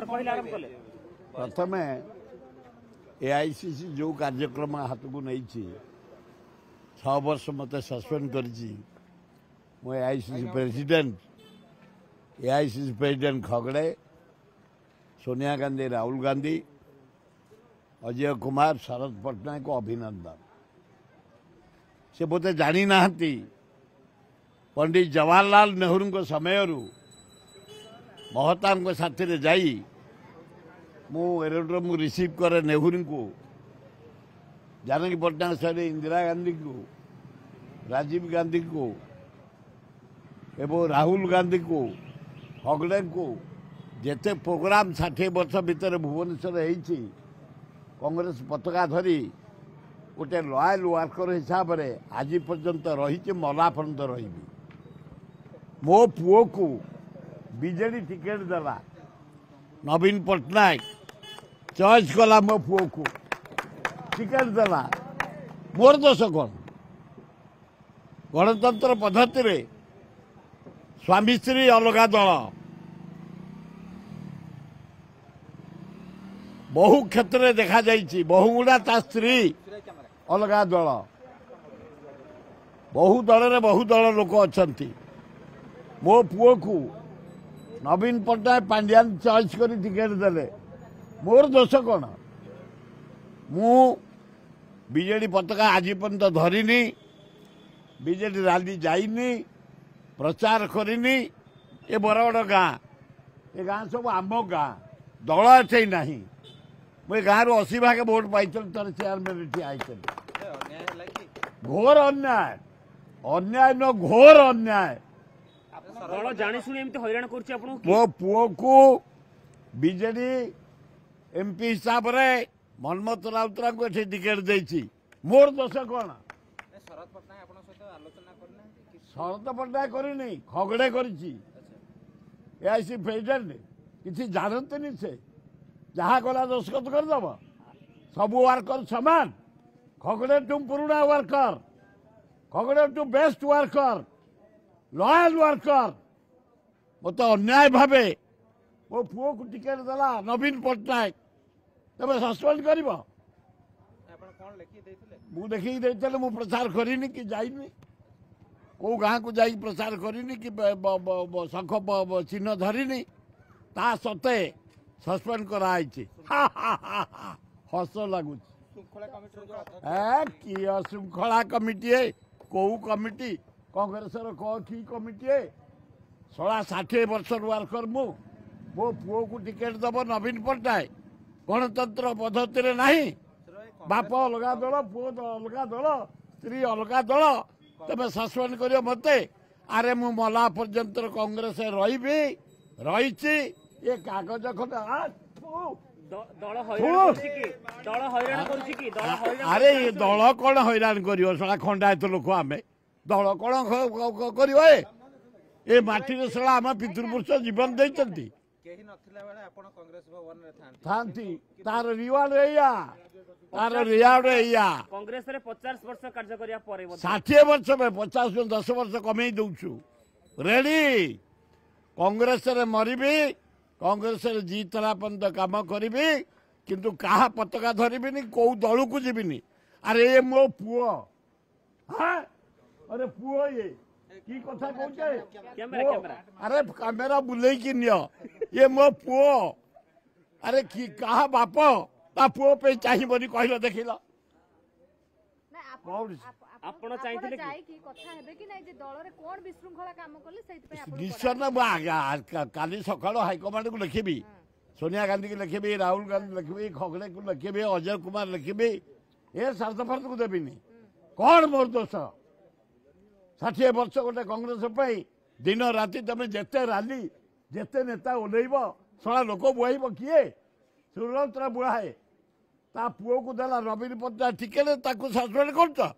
प्रथम एआईसीसी जो कार्यक्रम हाथ को नहीं 6 वर्ष मत सस्पेंड कर एआईसीसी प्रेसिडेंट खगड़े सोनिया गांधी राहुल गांधी अजय कुमार शरद पट्टनायक को अभिनंदन से बोधे जानी ना पंडित जवाहरलाल नेहरू को समय महता साथी रे जाई मु एरोड्रोम रिसीव करे नेहरू को जानकी पट्टनायक सर इंदिरा गांधी को राजीव गांधी को एवं राहुल गांधी को खगड़े को जेते प्रोग्राम 60 वर्ष भितर भुवनेश्वर होती कांग्रेस पताका धरी गोटे लॉयल वर्कर हिसाब से आज पर्यंत रही मला पर्यंत रही मो पुओ को बीजेडी टिकेट देला नवीन पट्टनायक चॉइस कला मो पुओ को टिकेट देला मोर दोष कौन गणतंत्र पद्धति रे स्वामी स्त्री अलग दल बहु क्षेत्र में देखा जाइए बहुगुड़ा ता स्त्री अलग दल बहु दल लोक अच्छा मो पुओ को नवीन पट्टनायक पांड्यान चॉइस कर टिकेट देले मोर दोष कौन मु बीजेडी पताका आज पर्यंत धरिनी बीजेडी रैली जाइनी प्रचार करनी ये बरगड़ गाँ ये गाँ सब आम गाँ दल एठे ना मुझे गाँव 80 भाग भोट पाई तर चेयरमैन ठिया घोर अन्याय अन्याय न घोर अन्याय मो पुओ को बीजेडी एमपी हिसाब से मनमोहन राउतराय को ये टिकेट देती मोर दोष कौन शरद पट्टनायक करनी खगड़े करी प्रेसिडेंट किसी जानते से जहाँ गला दस्खत करदेव सब वर्कर समान खगड़े टू पुराना वर्कर खगड़े टू बेस्ट वर्कर लॉयल वर्कर मत अन्याय भावे मो पुओ को टिकेट देला नवीन पट्टनायक तबे सस्पेंड कर देखी मु प्रचार करनी कि जाइनी कौ गाँ को जाई प्रचार करनी कि शंख चिन्ह धरिनी ता सत्ते सस्पेंड कराई हस लगुच कि श्रृंखला कमिटी है कौ कमिटी कांग्रेस की कमिटी है 60 वर्ष वर्कर मो पुओ को टिकेट दब नवीन पट्टनायक गणतंत्र पद्धति नहीं बाप अलग दल पुओ अलग दल स्त्री अलग दल तबे सस्पेंड कर मते अरे मु मला पर्यंत कांग्रेस रही ये कागज खंड अरे ये दल कौन हैरान कर खंडायत लोक आम दल कौन कर ये माटी शला आम पितृपुरुष जीवन देती तार रिवार्ड तार रिवार्ड कांग्रेस रे 50 वर्ष कार्य करिया परे 60 वर्ष में 50 10 वर्ष कमे दउछु रेडी कांग्रेस रे मरिबी कांग्रेस रे जीतला पर्यंत काम करिबी किंतु कहा पताका धरिबिनी को दल को जीविनी अरे ये मो पुओ हाँ अरे पुओ ये की कथा कहते अरे कैमेरा बुले कि ये मो पुओ अरे की कहा बाप ता पुओ पे चाहिए कहल देख निश्चय काली सकाल हाइकमांड को लिखी सोनिया गांधी को लिखी राहुल गांधी लिखी खगड़े को लिखी अजय कुमार लिखी ये शरद फर्द को देवी कौन मोर दोष 60 वर्ष गोटे कांग्रेस दिन राति तुम जिते रैली जिते नेता ओह्लैब शला लोक बुआईब किए सुरत बुआए ता पुओ को देला नवीन पट्टनायक टिकेट सस्पेंड कर